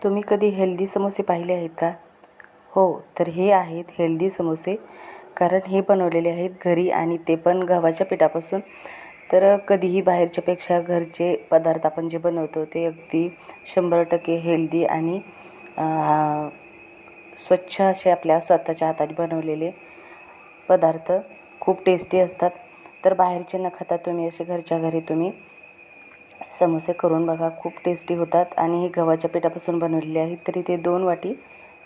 तुम्ही कधी हेल्दी समोसे पाहिले आहेत का? हो, तर हे आहेत हेल्दी समोसे. कारण हे बनवलेले आहेत घरी आणि ते पण गव्हाच्या पिठापासून. तर कधीही बाहेरच्यापेक्षा घरचे पदार्थ आपण जे बनवतो ते अगदी 100% हेल्दी आणि स्वच्छ असे आपल्या स्वतःच्या हाताने बनवलेले पदार्थ खूप टेस्टी असतात. तर बाहेरचे न खाता तुम्ही असे घरच्या घरी तुम्ही समोसे करून बघा, खूप टेस्टी होतात. आणि हे गव्हाच्या पिठापासून बनवलेले आहेत. तर इथे 2 वाटी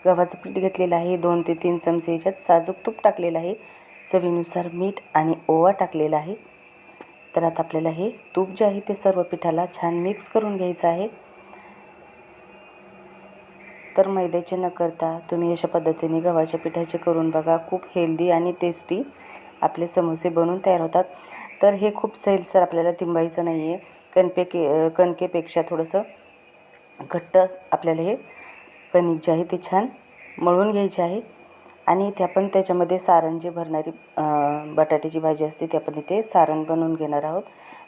गव्हाचं पीठ घेतलेलं आहे. 2 ते 3 चमचे याच्यात साजूक तूप टाकलेलं आहे. चवीनुसार मीठ आणि ओवा टाकलेला आहे. तर आता आपल्याला हे तूप जे आहे ते सर्व पिठाला छान मिक्स करून घ्यायचं आहे. तर मैद्याचे न करता तुम्ही अशा पद्धतीने गव्हाच्या पिठाचे करून बघा, खूप हेल्दी आणि टेस्टी आपले समोसे बनून तयार होतात. तर हे खूप सैलसर आपल्याला तिंबायचं नाही आहे. कणकेपेक्षा थोडंसं घट्ट आपल्याला हे कणिक जे आहे ते छान मळून घ्यायचे आहे. आणि इथे आपण त्याच्यामध्ये सारण जे भरणारी बटाट्याची भाजी असते ते आपण इथे सारण बनवून घेणार आहोत.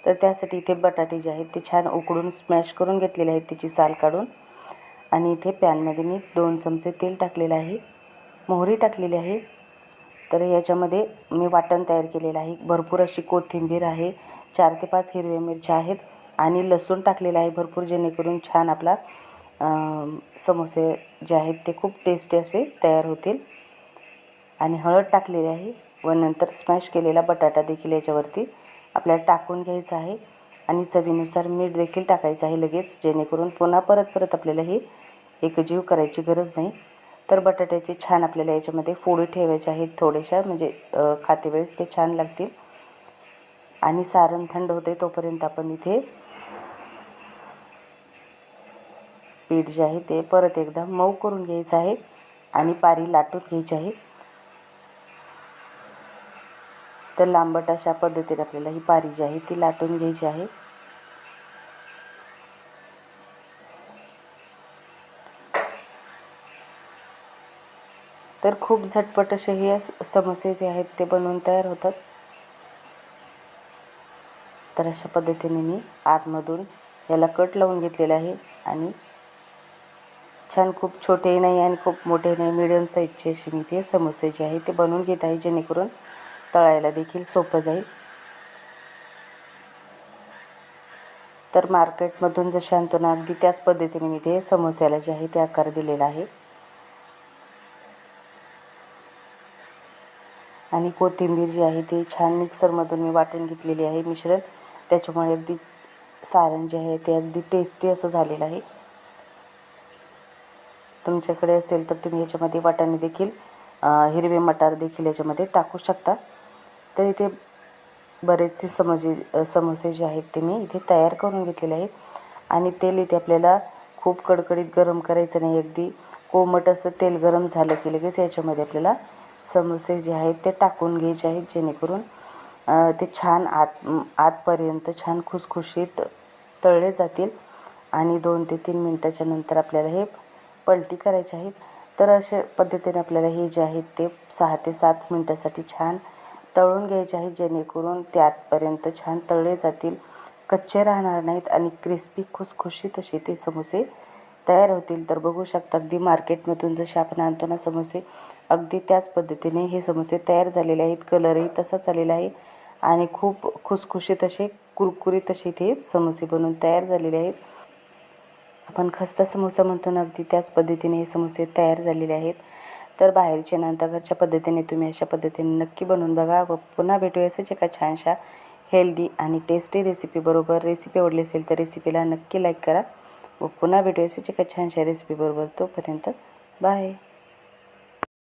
तर त्यासाठी इथे बटाटे जे आहेत ते छान उकडून स्मॅश करून घेतलेले आहेत, त्याची साल काढून. आणि इथे पॅनमध्ये मी 2 चमचे तेल टाकलेलं आहे, मोहरी टाकलेली आहे. तर याच्यामध्ये मी वाटण तयार केलेलं आहे. भरपूर अशी कोथिंबीर आहे, 4 ते 5 हिरव्या मिरच्या आहेत आणि लसूण टाकलेला आहे भरपूर, जेणेकरून छान आपला समोसे जे आहेत ते खूप टेस्टी असे तयार होतील. आणि हळद टाकलेली आहे व नंतर स्मॅश केलेला बटाटा देखील याच्यावरती आपल्याला टाकून घ्यायचा आहे. आणि चवीनुसार मीठ देखील टाकायचं आहे लगेच, जेणेकरून पुन्हा परत आपल्याला हे एकजीव करायची गरज नाही. तर बटाट्याचे छान आपल्याला याच्यामध्ये फोडी ठेवायचे आहेत थोड्याशा, म्हणजे खाते वेळेस ते छान लागतील. आणि सारण थंड होते तोपर्यंत आपण इथे पीठ जे आहे ते परत एकदा मऊ करून घ्यायचं आहे आणि पारी लाटून घ्यायची आहे. तर लांबट अशा पद्धतीने आपल्याला ही पारी जी आहे ती लाटून घ्यायची आहे. तर खूप झटपट असे हे समोसे जे आहेत ते बनवून तयार होतात. तर अशा पद्धतीने मी आतमधून याला कट लावून घेतलेला आहे. आणि छान खूप छोटेही नाही आणि खूप मोठे नाही, मिडियम साईजचे असे मी ते समोसे जे आहे ते बनवून घेत आहे, जेणेकरून तळायला देखील सोपं जाईल. तर मार्केटमधून जसे आणतो ना अगदी त्याच पद्धतीने मी ते समोस्याला जे आहे ते आकार दिलेला आहे. आणि कोथिंबीर जी आहे ती छान मिक्सरमधून मी वाटून घेतलेली आहे मिश्रण, त्याच्यामुळे अगदी सारण जे आहे ते अगदी टेस्टी असं झालेलं आहे. तुमच्याकडे असेल तर तुम्ही याच्यामध्ये वाटाणे देखील हिरवे मटार देखील याच्यामध्ये टाकू शकता. तर इथे बरेचसे समोसे जे आहेत ते मी इथे तयार करून घेतलेले आहेत. आणि तेल इथे आपल्याला खूप कडकडीत गरम करायचं नाही, अगदी कोमट असं तेल गरम झालं की लगेच याच्यामध्ये आपल्याला समोसे जे आहेत ते टाकून घ्यायचे आहेत, जेणेकरून ते छान आतपर्यंत छान खुसखुशीत तळले जातील. आणि 2 ते 3 मिनटाच्या नंतर आपल्याला हे पलटी करायचे आहेत. तर अशा पद्धतीने आपल्याला हे जे आहेत ते 6 ते 7 मिनटासाठी छान तळून घ्यायचे आहेत, जेणेकरून ते आतपर्यंत छान तळले जातील, कच्चे राहणार नाहीत आणि क्रिस्पी खुसखुशीत असे ते समोसे तयार होतील. तर बघू शकता अगदी मार्केटमधून जसे आपण आणतो ना समोसे, अगदी त्याच पद्धतीने हे समोसे तयार झालेले आहेत. कलरही तसाच आलेला आहे आणि खूप खुसखुशीत असे कुरकुरीत असे ते समोसे बनवून तयार झालेले आहेत. आपण खस्ता समोसा म्हणतो ना, अगदी त्याच पद्धतीने हे समोसे तयार झालेले आहेत. तर बाहेरचे नंतर घरच्या पद्धतीने तुम्ही अशा पद्धतीने नक्की बनवून बघा व पुन्हा भेटूया असेच एका छानशा हेल्दी आणि टेस्टी रेसिपीबरोबर. रेसिपी आवडली असेल तर रेसिपीला नक्की लाईक करा व पुन्हा भेटूया असेच एका छानशा रेसिपीबरोबर. तोपर्यंत बाय.